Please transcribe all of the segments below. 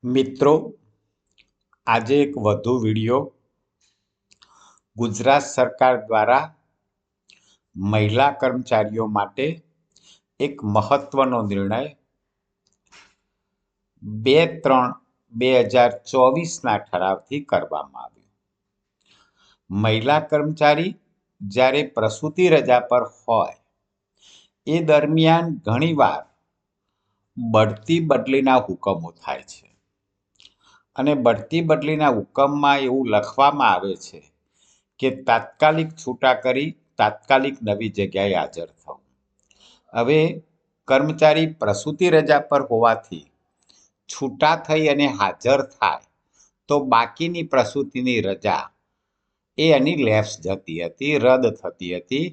મિત્રો, આજે એક વધુ વિડીયો ગુજરાત સરકાર દ્વારા મહિલા કર્મચારીઓ માટે એક મહત્વનો નિર્ણય 2/3/2024ના ઠરાવથી કરવામાં આવ્યો. મહિલા કર્મચારી જ્યારે પ્રસૂતિ રજા પર હોય એ દરમિયાન ઘણીવાર બઢતી બદલીના હુકમો થાય છે અને બઢતી બદલીના હુકમમાં એવું લખવામાં આવે છે કે તાત્કાલિક છૂટા કરી તાત્કાલિક નવી જગ્યાએ હાજર થવું. હવે કર્મચારી પ્રસૂતિ રજા પર હોવાથી છૂટા થઈ અને હાજર થાય તો બાકીની પ્રસૂતિની રજા એની લેપ્સ જતી હતી, રદ થતી હતી,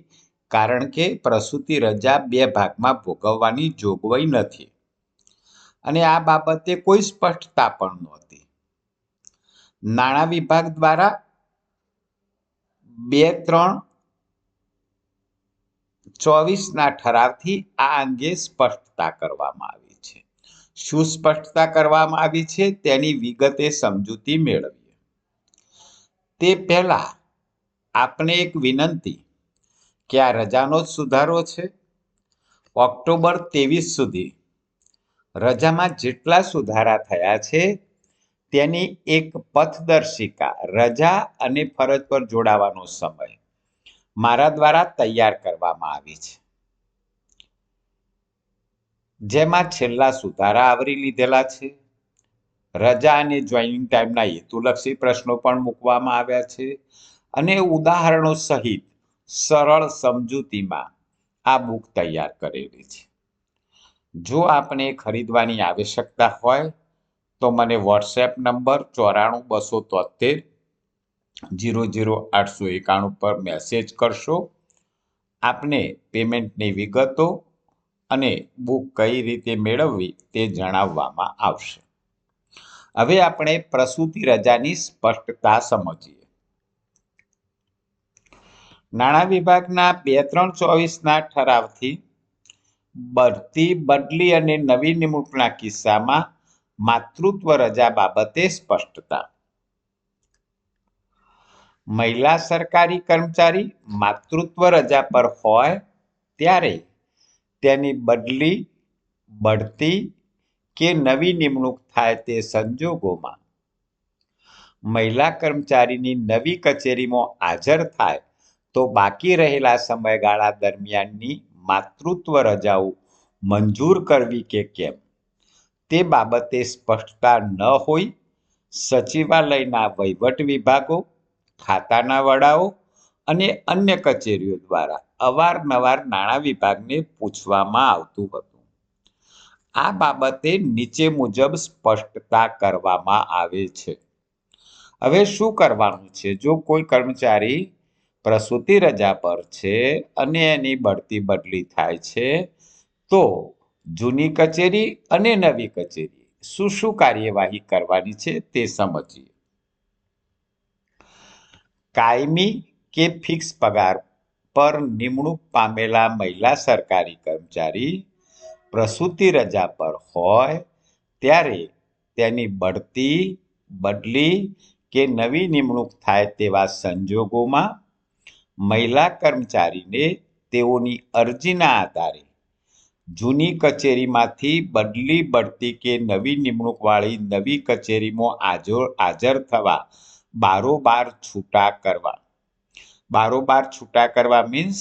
કારણ કે પ્રસૂતિ રજા 2 ભાગમાં ભોગવવાની જોગવાઈ નથી અને આ બાબતે કોઈ સ્પષ્ટતા પણ નહોતી. નાણાં વિભાગ દ્વારા 2/3/24ના ઠરાવથી આ અંગે સ્પષ્ટતા કરવામાં આવી છે. શું સ્પષ્ટતા કરવામાં આવી છે તેની વિગતે સમજૂતી મેળવીએ. તે પહેલા આપને એક વિનંતી કે આ રજાનો જ સુધારો છે. ઓક્ટોબર 23 સુધી રજામાં જેટલા સુધારા થયા છે તેની એક પથદર્શિકા રજા અને ફરજ પર જોડાવાનો સમય મારા દ્વારા તૈયાર કરવામાં આવી છે, જેમાં છેલ્લા સુધારા આવરી લીધેલા છે. રજા અને જોઈનિંગ ટાઈમના હેતુલક્ષી પ્રશ્નો પણ મૂકવામાં આવ્યા છે અને ઉદાહરણો સહિત સરળ સમજૂતીમાં આ બુક તૈયાર કરેલી છે. જો આપને ખરીદવાની આવશ્યકતા હોય તો મને વોટ્સએપ નંબર 94-273-00891 પર મેસેજ કરશો. આપને પેમેન્ટની વિગતો અને બુક કઈ રીતે મેળવવી તે જણાવવામાં આવશે. હવે આપણે પ્રસૂતિ રજાની સ્પષ્ટતા સમજીએ. નાણાં વિભાગના 2/3/24ના ઠરાવથી બઢતી બદલી અને નવી નિમણૂકના કિસ્સામાં માતૃત્વ રજા બાબતે સ્પષ્ટતા. મહિલા સરકારી કર્મચારી માતૃત્વ રજા પર હોય ત્યારે તેની બદલી, બઢતી કે નવી નિમણૂક થાય તે સંજોગોમાં મહિલા કર્મચારીની નવી કચેરીમાં હાજર થાય તો બાકી રહેલા સમયગાળા દરમિયાનની માતૃત્વ રજાઓ મંજૂર કરવી કે કેમ તે બાબતે સ્પષ્ટતા ન હોય સચિવાલયના વહીવટ વિભાગો, ખાતાના વડાઓ અને અન્ય કચેરીઓ દ્વારા અવારનવાર નાણાં વિભાગને પૂછવામાં આવતું હતું. આ બાબતે નીચે મુજબ સ્પષ્ટતા કરવામાં આવે છે. હવે શું કરવાનું છે? જો કોઈ કર્મચારી પ્રસૂતિ રજા પર છે અને એની બઢતી બદલી થાય છે તો જૂની કચેરી અને નવી કચેરી શું કાર્યવાહી કરવાની છે તે સમજીએ. કાયમી કે ફિક્સ પગાર પર નિમણૂક પામેલા મહિલા સરકારી કર્મચારી પ્રસૂતિ રજા પર હોય ત્યારે તેની બઢતી, બદલી કે નવી નિમણૂક થાય તેવા સંજોગોમાં મહિલા કર્મચારીને તેઓની અરજીના આધારે જૂની કચેરીમાંથી બદલી, બઢતી કે નવી નિમણૂકવાળી નવી કચેરીમાં હાજર થવા બારોબાર છૂટા કરવા. બારોબાર છૂટા કરવા મીન્સ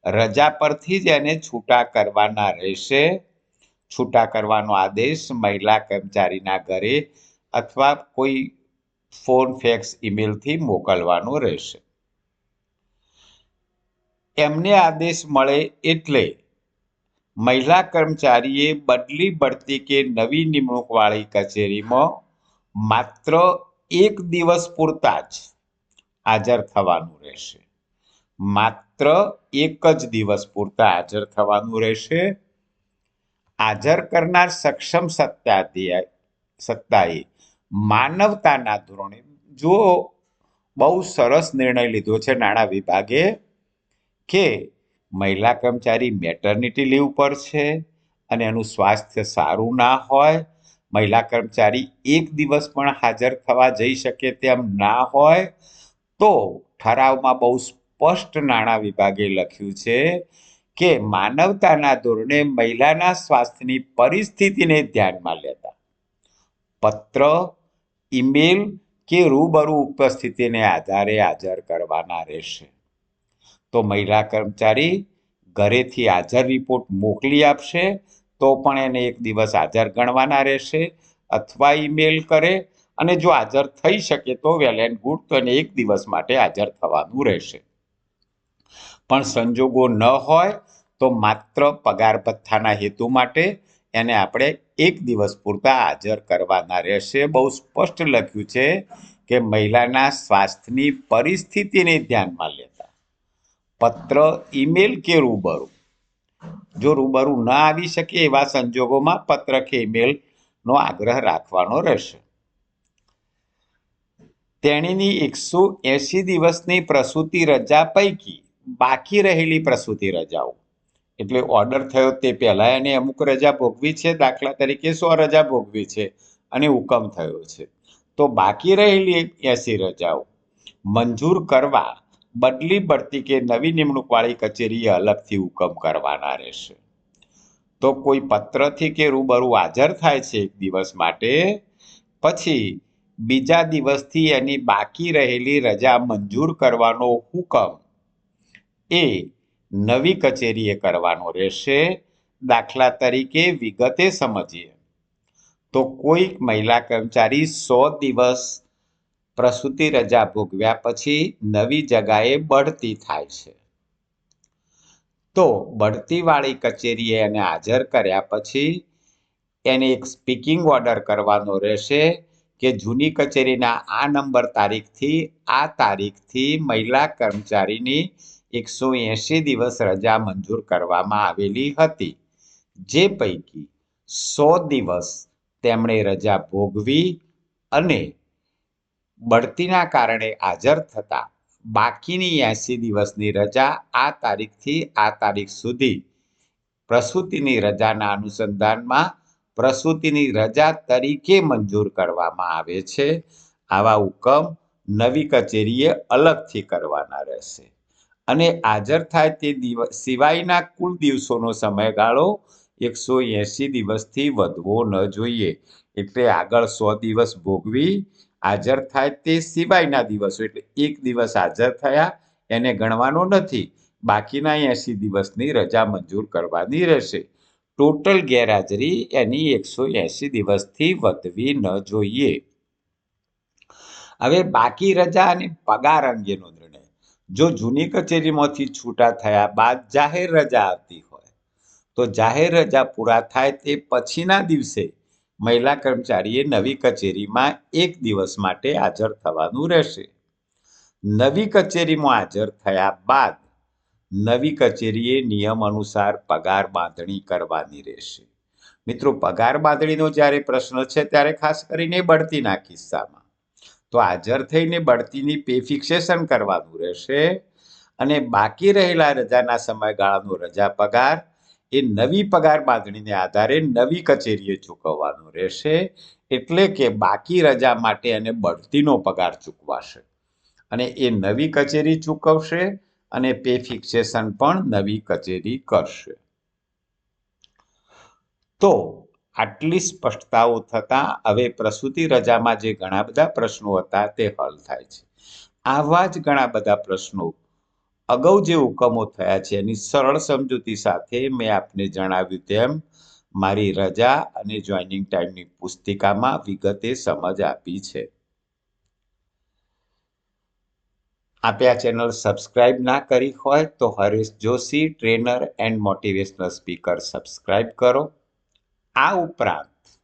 રજા પરથી જ એને છૂટા કરવાના રહેશે. છૂટા કરવાનો આદેશ મહિલા કર્મચારીના ઘરે અથવા કોઈ ફોન, ફેક્સ, ઈમેલથી મોકલવાનો રહેશે. એમને આદેશ મળે એટલે મહિલા કર્મચારીએ બદલી, બઢતી કે નવી નિમણૂકવાળી કચેરીમાં માત્ર 1 દિવસ પૂરતા જ હાજર થવાનું રહેશે. માત્ર 1 જ દિવસ પૂરતા હાજર થવાનું રહેશે. હાજર કરનાર સક્ષમ સત્તાએ માનવતાના ધોરણે, જો બહુ સરસ નિર્ણય લીધો છે નાણાં વિભાગે કે મહિલા કર્મચારી મેટર્નિટી લીવ પર છે અને એનું સ્વાસ્થ્ય સારું ના હોય, મહિલા કર્મચારી એક દિવસ પણ હાજર થવા જઈ શકે તેમ ના હોય તો ઠરાવમાં બહુ સ્પષ્ટ નાણાં વિભાગે લખ્યું છે કે માનવતાના ધોરણે મહિલાના સ્વાસ્થ્યની પરિસ્થિતિને ધ્યાનમાં લેતા પત્ર, ઈમેલ કે રૂબરૂ ઉપસ્થિતિને આધારે હાજર કરવાના રહેશે. તો મહિલા કર્મચારી ઘરેથી હાજર રિપોર્ટ મોકલી આપશે તો પણ એને એક દિવસ હાજર ગણવાના રહેશે, અથવા ઈમેલ કરે અને જો હાજર થઈ શકે તો વેલ એન્ડ ગુડ, તો એને એક દિવસ માટે હાજર થવાનું રહેશે. પણ સંજોગો ન હોય તો માત્ર પગાર ભથ્થાના હેતુ માટે એને આપણે એક દિવસ પૂરતા હાજર કરવાના રહેશે. બહુ સ્પષ્ટ લખ્યું છે કે મહિલાના સ્વાસ્થ્યની પરિસ્થિતિને ધ્યાનમાં લેતા પત્ર, ઈમેલ કે રૂબરૂ, જો રૂબરૂ ન આવી શકે એવા સંજોગોમાં પત્ર કે ઈમેલનો આગ્રહ રાખવાનો રહેશે. તેણીની 180 દિવસની પ્રસૂતિ રજા પૈકી બાકી રહેલી પ્રસૂતિ રજાઓ, એટલે ઓર્ડર થયો તે પહેલા એને અમુક રજા ભોગવી છે, દાખલા તરીકે 100 રજા ભોગવી છે અને હુકમ થયો છે, તો બાકી રહેલી 80 રજાઓ મંજૂર કરવા બદલી, બઢતી કે નવી નિમણૂકવાળી કચેરીએ અલગથી હુકમ કરવાના રહેશે. તો કોઈ પત્રથી કે રૂબરૂ હાજર થાય છે એક દિવસ માટે, પછી બીજા દિવસથી એની બાકી રહેલી રજા મંજૂર કરવાનો હુકમ એ નવી કચેરીએ કરવાનો રહેશે. દાખલા તરીકે વિગતે સમજીએ તો કોઈક મહિલા કર્મચારી 100 દિવસ પ્રસૂતિ રજા ભોગવ્યા પછી નવી જગાએ બઢતી થાય છે, તો બઢતીવાળી કચેરીએ એને હાજર કર્યા પછી એને એક સ્પીકિંગ ઓર્ડર કરવાનો રહેશે કે જૂની કચેરીના આ નંબર તારીખથી મહિલા કર્મચારીની 180 દિવસ રજા મંજૂર કરવામાં આવેલી હતી, જે પૈકી 100 દિવસ તેમણે રજા ભોગવી અને બઢતીના કારણે હાજર થતા બાકીની 80 દિવસની રજા આ તારીખથી આ તારીખ સુધી પ્રસૂતિની રજાના અનુસંધાનમાં પ્રસૂતિની રજા તરીકે મંજૂર કરવામાં આવે છે. આવા હુકમ નવી કચેરીએ અલગથી કરવાના રહેશે અને હાજર થાય તે સિવાયના કુલ દિવસોનો સમયગાળો 180 દિવસથી વધવો ન જોઈએ. એટલે આગળ 100 દિવસ ભોગવી હાજર થાય તે સિવાયના દિવસો, એટલે એક દિવસ હાજર થયા એને ગણવાનો નથી, બાકીના 80 દિવસની રજા મંજૂર કરવાની રહેશે. ટોટલ ગેરહાજરી એની 180 દિવસથી વધવી ન જોઈએ. હવે બાકી રજા અને પગાર અંગેનો નિર્ણય. જો જૂની કચેરીમાંથી છૂટા થયા બાદ જાહેર રજા આવતી હોય તો જાહેર રજા પૂરા થાય તે પછીના દિવસે મહિલા કર્મચારીએ નવી કચેરીમાં એક દિવસ માટે હાજર થવાનું રહેશે. નવી કચેરીમાં હાજર થયા બાદ નવી કચેરીએ નિયમ અનુસાર પગાર બાંધણી કરવાની રહેશે. મિત્રો, પગાર બાંધણીનો જ્યારે પ્રશ્ન છે ત્યારે ખાસ કરીને બઢતીના કિસ્સામાં તો હાજર થઈને બઢતીની પે ફિક્સેશન કરવાનું રહેશે અને બાકી રહેલા રજાના સમયગાળાનો રજા પગાર એ નવી પગાર બાંધણીને આધારે નવી કચેરીએ ચૂકવવાનું રહેશે. એટલે કે બાકી રજા માટે એને બઢતીનો પગાર ચૂકવાશે અને એ નવી કચેરી ચૂકવશે અને પે ફિક્સેશન પણ નવી કચેરી કરશે. તો આટલી સ્પષ્ટતાઓ થતાં હવે પ્રસૂતિ રજામાં જે ઘણા બધા પ્રશ્નો હતા તે હલ થાય છે. આવા જ ઘણા બધા પ્રશ્નો અગાઉ જે હુકમો થયા છે એની સરળ સમજૂતી સાથે મેં આપને જણાવ્યું તેમ મારી રજા અને જોઈનિંગ ટાઈમની પુસ્તિકામાં વિગતે સમજ આપી છે. આપે આ ચેનલ સબસ્ક્રાઇબ ના કરી હોય તો Haresh Joshi trainer and motivational speaker subscribe કરો. આ ઉપરાંત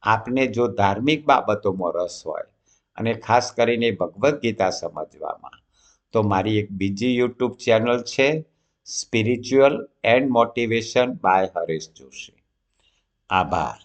આપને જો ધાર્મિક બાબતોમાં રસ હોય અને ખાસ કરીને ભગવદ્ ગીતા સમજવામાં, તો મારી એક બીજી યુટ્યુબ ચેનલ છે spiritual and motivation by Haresh Joshi. આભાર.